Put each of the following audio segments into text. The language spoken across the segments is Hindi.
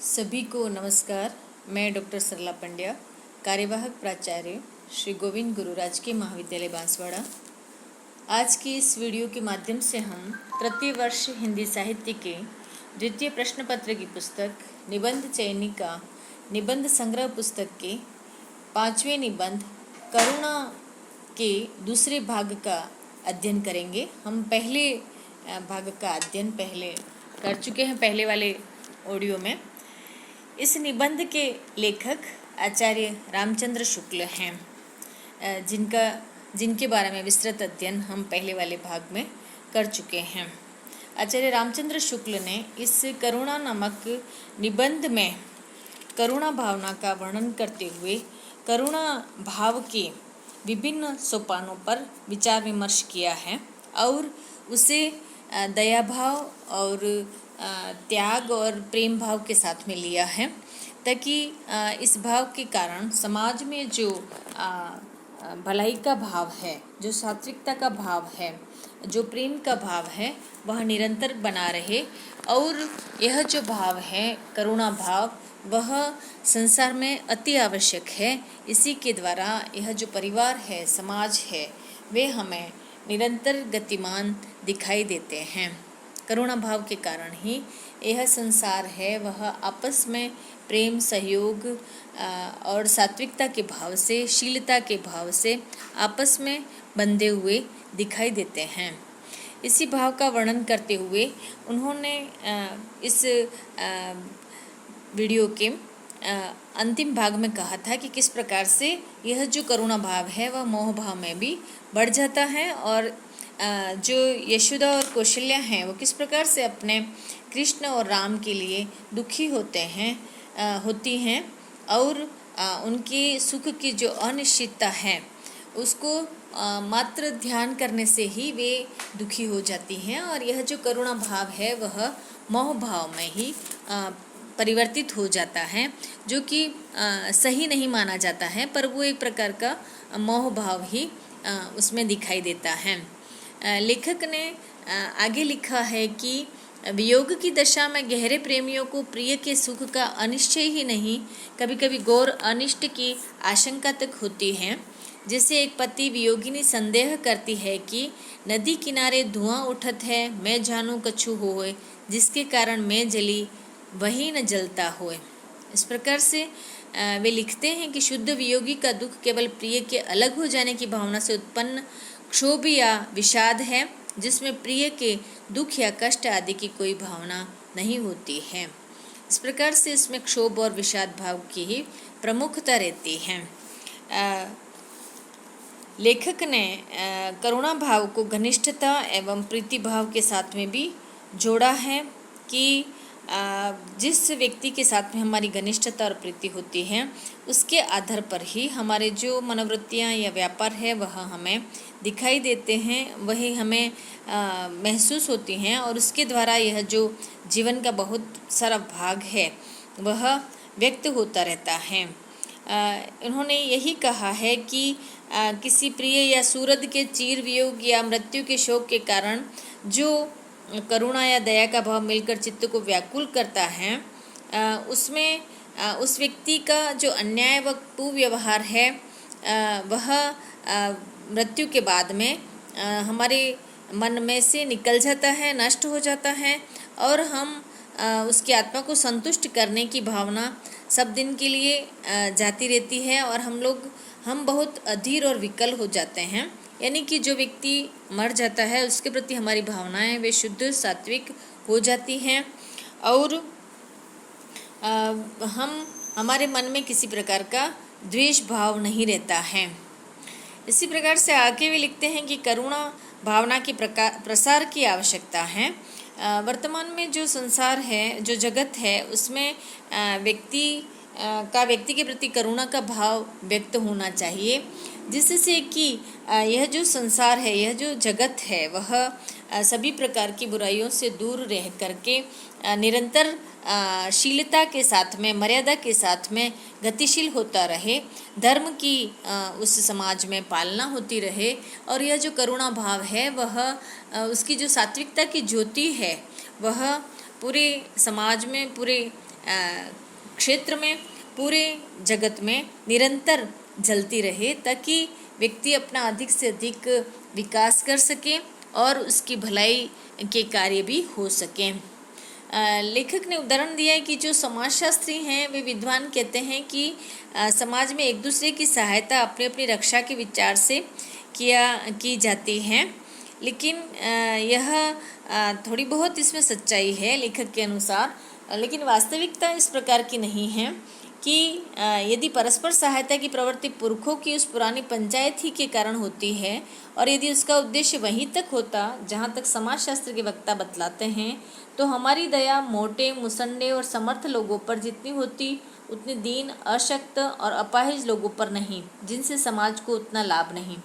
सभी को नमस्कार। मैं डॉक्टर सरला पंड्या, कार्यवाहक प्राचार्य श्री गोविंद गुरु राजकीय महाविद्यालय बांसवाड़ा। आज की इस वीडियो के माध्यम से हम तृतीय वर्ष हिंदी साहित्य के द्वितीय प्रश्न पत्र की पुस्तक निबंध चयनिका निबंध संग्रह पुस्तक के 5वें निबंध करुणा के दूसरे भाग का अध्ययन करेंगे। हम पहले भाग का अध्ययन पहले कर चुके हैं, पहले वाले ऑडियो में। इस निबंध के लेखक आचार्य रामचंद्र शुक्ल हैं, जिनके बारे में विस्तृत अध्ययन हम पहले वाले भाग में कर चुके हैं। आचार्य रामचंद्र शुक्ल ने इस करुणा नामक निबंध में करुणा भावना का वर्णन करते हुए करुणा भाव के विभिन्न सोपानों पर विचार विमर्श किया है और उसे दया भाव और त्याग और प्रेम भाव के साथ में लिया है, ताकि इस भाव के कारण समाज में जो भलाई का भाव है, जो सात्विकता का भाव है, जो प्रेम का भाव है, वह निरंतर बना रहे। और यह जो भाव है करुणा भाव, वह संसार में अति आवश्यक है। इसी के द्वारा यह जो परिवार है, समाज है, वे हमें निरंतर गतिमान दिखाई देते हैं। करुणा भाव के कारण ही यह संसार है, वह आपस में प्रेम, सहयोग और सात्विकता के भाव से, शीलता के भाव से आपस में बंधे हुए दिखाई देते हैं। इसी भाव का वर्णन करते हुए उन्होंने इस वीडियो के अंतिम भाग में कहा था कि किस प्रकार से यह जो करुणा भाव है वह मोह भाव में भी बढ़ जाता है, और जो यशोदा और कौशल्या हैं वो किस प्रकार से अपने कृष्ण और राम के लिए दुखी होती हैं और उनके सुख की जो अनिश्चितता है उसको मात्र ध्यान करने से ही वे दुखी हो जाती हैं। और यह जो करुणा भाव है वह मोह भाव में ही परिवर्तित हो जाता है, जो कि सही नहीं माना जाता है, पर वो एक प्रकार का मोह भाव ही उसमें दिखाई देता है। लेखक ने आगे लिखा है कि वियोग की दशा में गहरे प्रेमियों को प्रिय के सुख का अनिश्चय ही नहीं, कभी कभी घोर अनिष्ट की आशंका तक होती है। जैसे एक पति वियोगिनी संदेह करती है कि नदी किनारे धुआं उठत है, मैं जानू कछु होए, जिसके कारण मैं जली वही न जलता होए। इस प्रकार से वे लिखते हैं कि शुद्ध वियोगी का दुख केवल प्रिय के अलग हो जाने की भावना से उत्पन्न क्षोभ या विषाद है, जिसमें प्रिय के दुख या कष्ट आदि की कोई भावना नहीं होती है। इस प्रकार से इसमें क्षोभ और विषाद भाव की ही प्रमुखता रहती है। लेखक ने करुणा भाव को घनिष्ठता एवं प्रीति भाव के साथ में भी जोड़ा है कि जिस व्यक्ति के साथ में हमारी घनिष्ठता और प्रीति होती है उसके आधार पर ही हमारे जो मनोवृत्तियाँ या व्यापार है वह हमें दिखाई देते हैं, वही हमें महसूस होती हैं, और उसके द्वारा यह जो जीवन का बहुत सारा भाग है वह व्यक्त होता रहता है। उन्होंने यही कहा है कि किसी प्रिय या सूरद के चीर वियोग या मृत्यु के शोक के कारण जो करुणा या दया का भाव मिलकर चित्त को व्याकुल करता है, उसमें उस व्यक्ति का जो अन्याय व कुव्यवहार है वह मृत्यु के बाद में हमारे मन में से निकल जाता है, नष्ट हो जाता है, और हम उसकी आत्मा को संतुष्ट करने की भावना सब दिन के लिए जाती रहती है, और हम बहुत अधीर और विकल हो जाते हैं। यानी कि जो व्यक्ति मर जाता है उसके प्रति हमारी भावनाएं वे शुद्ध सात्विक हो जाती हैं, और हमारे मन में किसी प्रकार का द्वेष भाव नहीं रहता है। इसी प्रकार से आगे वे लिखते हैं कि करुणा भावना के प्रसार की आवश्यकता है। वर्तमान में जो संसार है, जो जगत है, उसमें व्यक्ति के प्रति करुणा का भाव व्यक्त होना चाहिए, जिससे कि यह जो संसार है, यह जो जगत है, वह सभी प्रकार की बुराइयों से दूर रह करके निरंतर शीलता के साथ में, मर्यादा के साथ में गतिशील होता रहे, धर्म की उस समाज में पालना होती रहे, और यह जो करुणा भाव है वह उसकी जो सात्विकता की ज्योति है वह पूरे समाज में, पूरे क्षेत्र में, पूरे जगत में निरंतर जलती रहे, ताकि व्यक्ति अपना अधिक से अधिक विकास कर सके और उसकी भलाई के कार्य भी हो सकें। लेखक ने उदाहरण दिया है कि जो समाजशास्त्री हैं वे विद्वान कहते हैं कि समाज में एक दूसरे की सहायता अपनी अपनी रक्षा के विचार से की जाती है, लेकिन यह थोड़ी बहुत इसमें सच्चाई है लेखक के अनुसार, लेकिन वास्तविकता इस प्रकार की नहीं है कि यदि परस्पर सहायता की प्रवृत्ति पुरखों की उस पुरानी पंचायत ही के कारण होती है और यदि उसका उद्देश्य वहीं तक होता जहाँ तक समाजशास्त्र के वक्ता बतलाते हैं, तो हमारी दया मोटे, मुसन्ने और समर्थ लोगों पर जितनी होती उतनी दीन, अशक्त और अपाहिज लोगों पर नहीं, जिनसे समाज को उतना लाभ नहीं।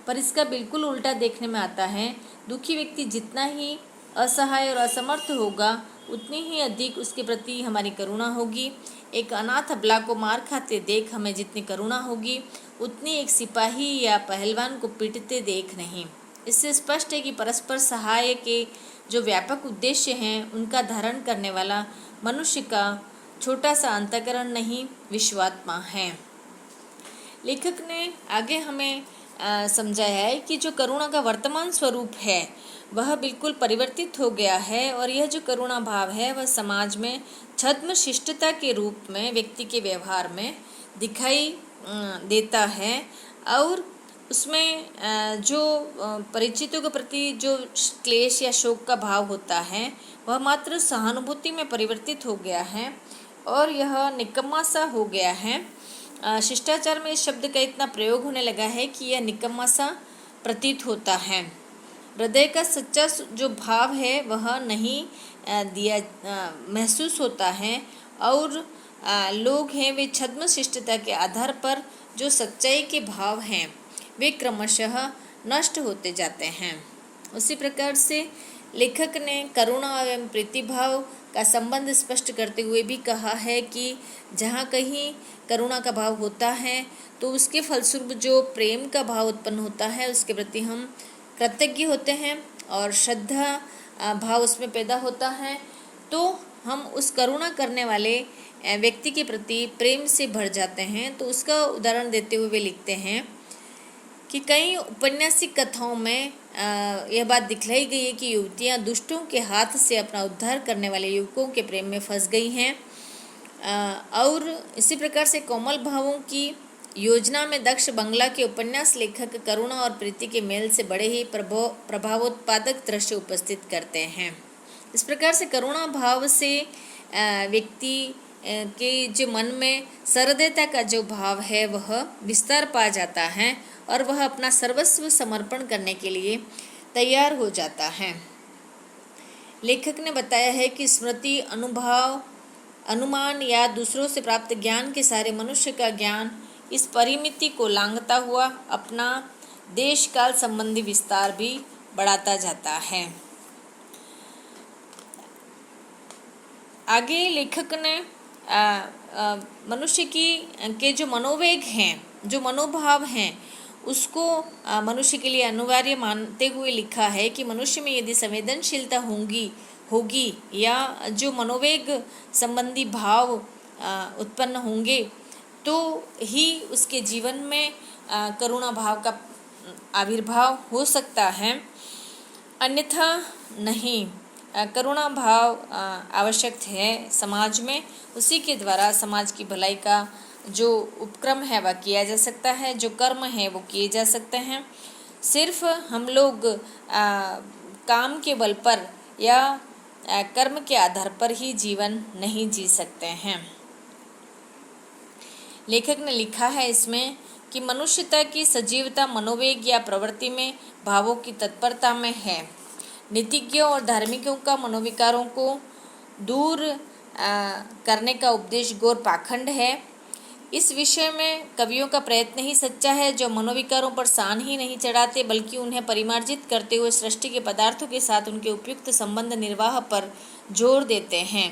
पर इसका बिल्कुल उल्टा देखने में आता है। दुखी व्यक्ति जितना ही असहाय और असमर्थ होगा उतनी ही अधिक उसके प्रति हमारी करुणा होगी। एक अनाथ अबला को मार खाते देख हमें जितनी करुणा होगी उतनी एक सिपाही या पहलवान को पीटते देख नहीं। इससे स्पष्ट है कि परस्पर सहाय के जो व्यापक उद्देश्य हैं उनका धारण करने वाला मनुष्य का छोटा सा अंतःकरण नहीं, विश्वात्मा है। लेखक ने आगे हमें समझाया है कि जो करुणा का वर्तमान स्वरूप है वह बिल्कुल परिवर्तित हो गया है और यह जो करुणा भाव है वह समाज में छद्म शिष्टता के रूप में व्यक्ति के व्यवहार में दिखाई देता है और उसमें जो परिचितों के प्रति जो क्लेश या शोक का भाव होता है वह मात्र सहानुभूति में परिवर्तित हो गया है और यह निकम्मा सा हो गया है। शिष्टाचार में इस शब्द का इतना प्रयोग होने लगा है कि यह निकम्मा सा प्रतीत होता है। हृदय का सच्चा जो भाव है वह नहीं महसूस होता है और लोग हैं वे छद्म शिष्टता के आधार पर जो सच्चाई के भाव हैं वे क्रमशः नष्ट होते जाते हैं। उसी प्रकार से लेखक ने करुणा एवं प्रीतिभाव का संबंध स्पष्ट करते हुए भी कहा है कि जहाँ कहीं करुणा का भाव होता है तो उसके फलस्वरूप जो प्रेम का भाव उत्पन्न होता है उसके प्रति हम कृतज्ञ होते हैं और श्रद्धा भाव उसमें पैदा होता है, तो हम उस करुणा करने वाले व्यक्ति के प्रति प्रेम से भर जाते हैं। तो उसका उदाहरण देते हुए वे लिखते हैं कि कई औपन्यासिक कथाओं में यह बात दिखलाई गई है कि युवतियां दुष्टों के हाथ से अपना उद्धार करने वाले युवकों के प्रेम में फंस गई हैं और इसी प्रकार से कोमल भावों की योजना में दक्ष बंगला के उपन्यास लेखक करुणा और प्रीति के मेल से बड़े ही प्रभावोत्पादक दृश्य उपस्थित करते हैं। इस प्रकार से करुणा भाव से व्यक्ति के जो मन में सहृदयता का जो भाव है वह विस्तार पा जाता है और वह अपना सर्वस्व समर्पण करने के लिए तैयार हो जाता है। लेखक ने बताया है कि स्मृति, अनुभव, अनुमान या दूसरों से प्राप्त ज्ञान के सारे मनुष्य का ज्ञान इस परिमिति को लांघता हुआ अपना देश काल संबंधी विस्तार भी बढ़ाता जाता है। आगे लेखक ने मनुष्य के जो मनोवेग हैं, जो मनोभाव हैं, उसको मनुष्य के लिए अनिवार्य मानते हुए लिखा है कि मनुष्य में यदि संवेदनशीलता होगी या जो मनोवेग संबंधी भाव उत्पन्न होंगे तो ही उसके जीवन में करुणा भाव का आविर्भाव हो सकता है, अन्यथा नहीं। करुणा भाव आवश्यक है समाज में, उसी के द्वारा समाज की भलाई का जो उपक्रम है वह किया जा सकता है, जो कर्म है वो किए जा सकते हैं। सिर्फ हम लोग काम के बल पर या कर्म के आधार पर ही जीवन नहीं जी सकते हैं। लेखक ने लिखा है इसमें कि मनुष्यता की सजीवता मनोवेग या प्रवृत्ति में भावों की तत्परता में है। नीतिज्ञों और धार्मिकों का मनोविकारों को दूर करने का उपदेश घोर पाखंड है। इस विषय में कवियों का प्रयत्न ही सच्चा है, जो मनोविकारों पर सान ही नहीं चढ़ाते बल्कि उन्हें परिमार्जित करते हुए सृष्टि के पदार्थों के साथ उनके उपयुक्त संबंध निर्वाह पर जोर देते हैं।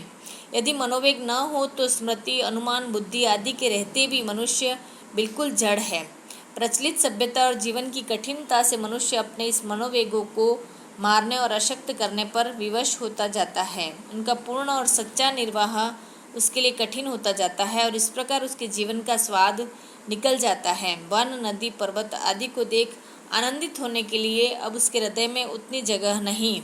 यदि मनोवेग न हो तो स्मृति, अनुमान, बुद्धि आदि के रहते भी मनुष्य बिल्कुल जड़ है। प्रचलित सभ्यता और जीवन की कठिनता से मनुष्य अपने इस मनोवेगों को मारने और अशक्त करने पर विवश होता जाता है। उनका पूर्ण और सच्चा निर्वाह उसके लिए कठिन होता जाता है और इस प्रकार उसके जीवन का स्वाद निकल जाता है। वन, नदी, पर्वत आदि को देख आनंदित होने के लिए अब उसके हृदय में उतनी जगह नहीं।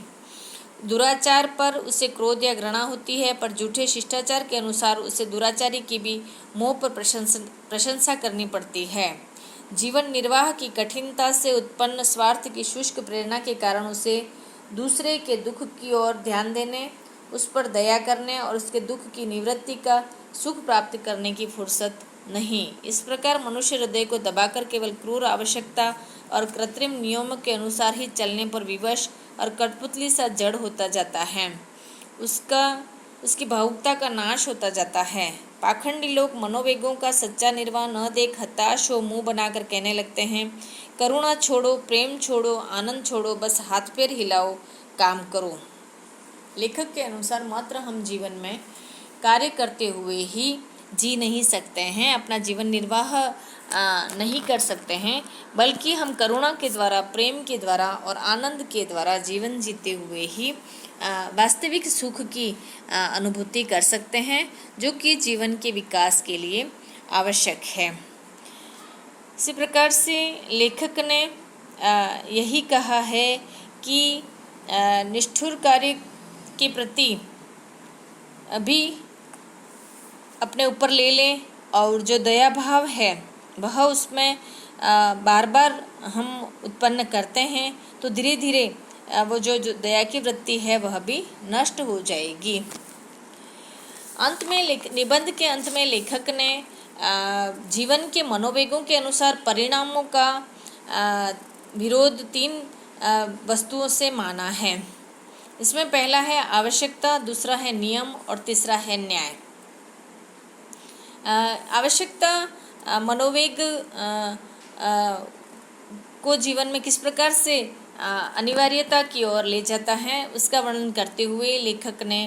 दुराचार पर उसे क्रोध या घृणा होती है, पर झूठे शिष्टाचार के अनुसार उसे दुराचारी की भी मोह पर प्रशंसा करनी पड़ती है। जीवन निर्वाह की कठिनता से उत्पन्न स्वार्थ की शुष्क प्रेरणा के कारण उसे दूसरे के दुख की ओर ध्यान देने, उस पर दया करने और उसके दुख की निवृत्ति का सुख प्राप्त करने की फुर्सत नहीं। इस प्रकार मनुष्य हृदय को दबाकर केवल क्रूर आवश्यकता और कृत्रिम नियमों के अनुसार ही चलने पर विवश और कठपुतली सा जड़ होता जाता है। उसकी भावुकता का नाश होता जाता है। पाखंडी लोग मनोवेगों का सच्चा निर्वाह न देख हताश हो मुंह बनाकर कहने लगते हैं, करुणा छोड़ो, प्रेम छोड़ो, आनंद छोड़ो, बस हाथ पैर हिलाओ, काम करो। लेखक के अनुसार मात्र हम जीवन में कार्य करते हुए ही जी नहीं सकते हैं, अपना जीवन निर्वाह नहीं कर सकते हैं, बल्कि हम करुणा के द्वारा, प्रेम के द्वारा और आनंद के द्वारा जीवन जीते हुए ही वास्तविक सुख की अनुभूति कर सकते हैं, जो कि जीवन के विकास के लिए आवश्यक है। इसी प्रकार से लेखक ने यही कहा है कि निष्ठुर कार्य के प्रति अभी अपने ऊपर ले लें और जो दया भाव है वह उसमें बार बार हम उत्पन्न करते हैं तो धीरे धीरे वो जो दया की वृत्ति है वह भी नष्ट हो जाएगी। अंत में निबंध के अंत में लेखक ने जीवन के मनोवेगों के अनुसार परिणामों का विरोध 3 वस्तुओं से माना है। इसमें पहला है आवश्यकता, दूसरा है नियम और तीसरा है न्याय। आवश्यकता मनोवेग को जीवन में किस प्रकार से अनिवार्यता की ओर ले जाता है उसका वर्णन करते हुए लेखक ने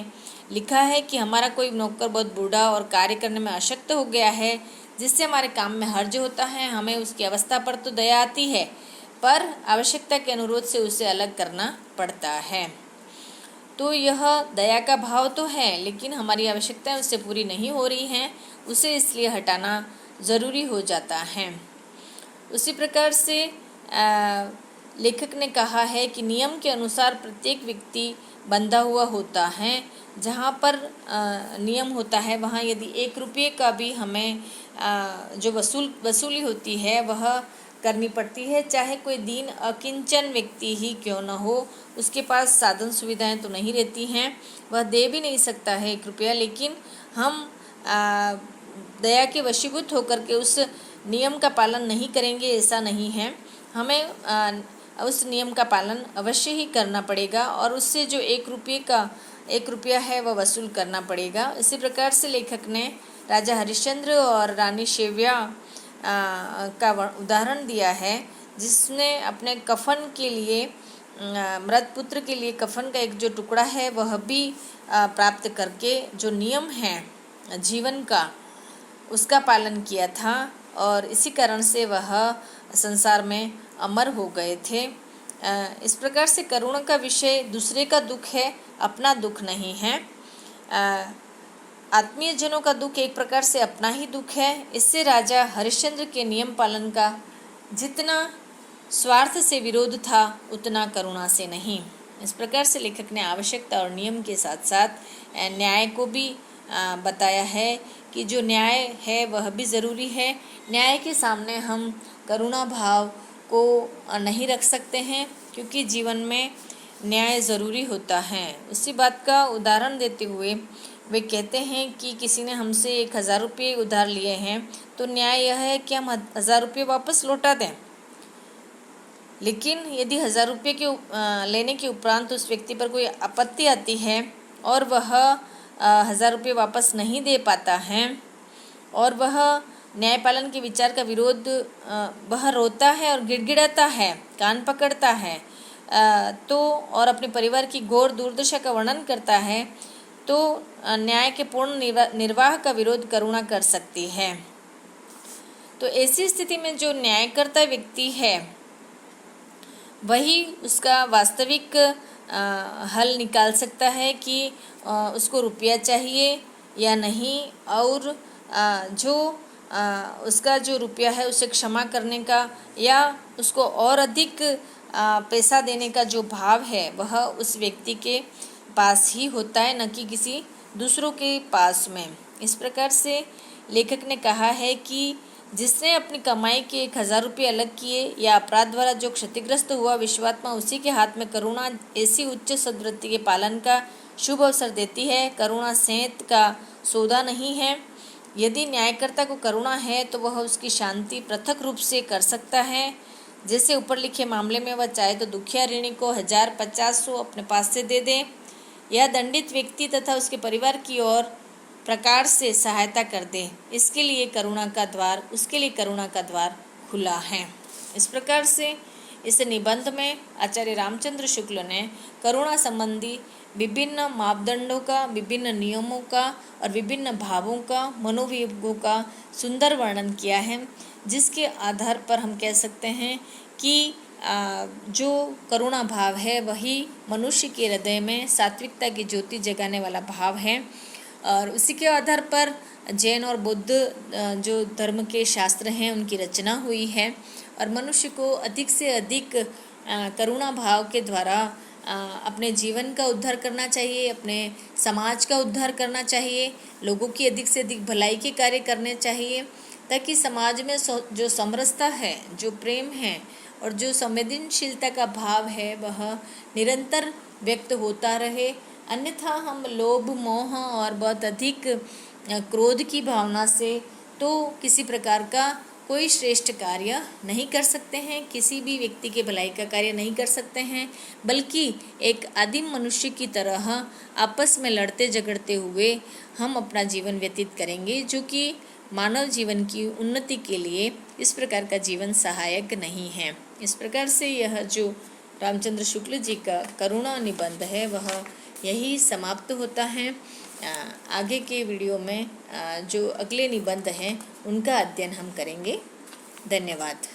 लिखा है कि हमारा कोई नौकर बहुत बूढ़ा और कार्य करने में अशक्त हो गया है, जिससे हमारे काम में हर्ज होता है। हमें उसकी अवस्था पर तो दया आती है, पर आवश्यकता के अनुरोध से उसे अलग करना पड़ता है। तो यह दया का भाव तो है, लेकिन हमारी आवश्यकताएं उससे पूरी नहीं हो रही हैं, उसे इसलिए हटाना ज़रूरी हो जाता है। उसी प्रकार से लेखक ने कहा है कि नियम के अनुसार प्रत्येक व्यक्ति बंधा हुआ होता है। जहाँ पर नियम होता है वहाँ यदि 1 रुपये का भी हमें जो वसूली होती है वह करनी पड़ती है, चाहे कोई दीन अकिंचन व्यक्ति ही क्यों न हो। उसके पास साधन सुविधाएं तो नहीं रहती हैं, वह दे भी नहीं सकता है 1 रुपया, लेकिन हम दया के वशीभूत होकर के उस नियम का पालन नहीं करेंगे ऐसा नहीं है। हमें उस नियम का पालन अवश्य ही करना पड़ेगा और उससे जो 1 रुपया है वह वसूल करना पड़ेगा। इसी प्रकार से लेखक ने राजा हरिश्चंद्र और रानी शैव्या का उदाहरण दिया है, जिसने अपने कफन के लिए मृत पुत्र के लिए कफन का एक जो टुकड़ा है वह भी प्राप्त करके जो नियम है जीवन का उसका पालन किया था और इसी कारण से वह संसार में अमर हो गए थे। इस प्रकार से करुणा का विषय दूसरे का दुख है, अपना दुख नहीं है। आत्मीय जनों का दुख एक प्रकार से अपना ही दुख है। इससे राजा हरिश्चंद्र के नियम पालन का जितना स्वार्थ से विरोध था उतना करुणा से नहीं। इस प्रकार से लेखक ने आवश्यकता और नियम के साथ साथ न्याय को भी बताया है कि जो न्याय है वह भी ज़रूरी है। न्याय के सामने हम करुणा भाव को नहीं रख सकते हैं, क्योंकि जीवन में न्याय ज़रूरी होता है। उसी बात का उदाहरण देते हुए वे कहते हैं कि किसी ने हमसे 1000 रुपये उधार लिए हैं तो न्याय यह है कि हम 1000 रुपये वापस लौटा दें। लेकिन यदि 1000 रुपये के लेने के उपरांत उस व्यक्ति पर कोई आपत्ति आती है और वह 1000 रुपये वापस नहीं दे पाता है और वह न्यायपालन के विचार का विरोध वह रोता है और गिड़गिड़ाता है, कान पकड़ता है तो और अपने परिवार की घोर दुर्दशा का वर्णन करता है, तो न्याय के पूर्ण निर्वाह का विरोध करुणा कर सकती है। तो ऐसी स्थिति में जो न्यायकर्ता व्यक्ति है वही उसका वास्तविक हल निकाल सकता है कि उसको रुपया चाहिए या नहीं, और जो उसका जो रुपया है उसे क्षमा करने का या उसको और अधिक पैसा देने का जो भाव है वह उस व्यक्ति के पास ही होता है, न कि किसी दूसरों के पास में। इस प्रकार से लेखक ने कहा है कि जिसने अपनी कमाई के 1000 रुपये अलग किए या अपराध द्वारा जो क्षतिग्रस्त हुआ विश्वात्मा उसी के हाथ में करुणा ऐसी उच्च सद्वृत्ति के पालन का शुभ अवसर देती है। करुणा सेंत का सौदा नहीं है। यदि न्यायकर्ता को करुणा है तो वह उसकी शांति पृथक रूप से कर सकता है। जैसे ऊपर लिखे मामले में वह चाहे तो दुखिया ऋणी को 1000, 50, 100 अपने पास से दे दे या दंडित व्यक्ति तथा उसके परिवार की ओर प्रकार से सहायता कर दे। उसके लिए करुणा का द्वार खुला है। इस प्रकार से इस निबंध में आचार्य रामचंद्र शुक्ल ने करुणा संबंधी विभिन्न मापदंडों का, विभिन्न नियमों का और विभिन्न भावों का, मनोवियोगों का सुंदर वर्णन किया है, जिसके आधार पर हम कह सकते हैं कि जो करुणा भाव है वही मनुष्य के हृदय में सात्विकता की ज्योति जगाने वाला भाव है। और उसी के आधार पर जैन और बुद्ध जो धर्म के शास्त्र हैं उनकी रचना हुई है और मनुष्य को अधिक से अधिक करुणा भाव के द्वारा अपने जीवन का उद्धार करना चाहिए, अपने समाज का उद्धार करना चाहिए, लोगों की अधिक से अधिक भलाई के कार्य करने चाहिए, ताकि समाज में जो समरसता है, जो प्रेम है और जो संवेदनशीलता का भाव है वह निरंतर व्यक्त होता रहे। अन्यथा हम लोभ, मोह और बहुत अधिक क्रोध की भावना से तो किसी प्रकार का कोई श्रेष्ठ कार्य नहीं कर सकते हैं, किसी भी व्यक्ति के भलाई का कार्य नहीं कर सकते हैं, बल्कि एक आदिम मनुष्य की तरह आपस में लड़ते झगड़ते हुए हम अपना जीवन व्यतीत करेंगे, जो कि मानव जीवन की उन्नति के लिए इस प्रकार का जीवन सहायक नहीं है। इस प्रकार से यह जो रामचंद्र शुक्ल जी का करुणा निबंध है वह यही समाप्त होता है। आगे के वीडियो में जो अगले निबंध हैं उनका अध्ययन हम करेंगे। धन्यवाद।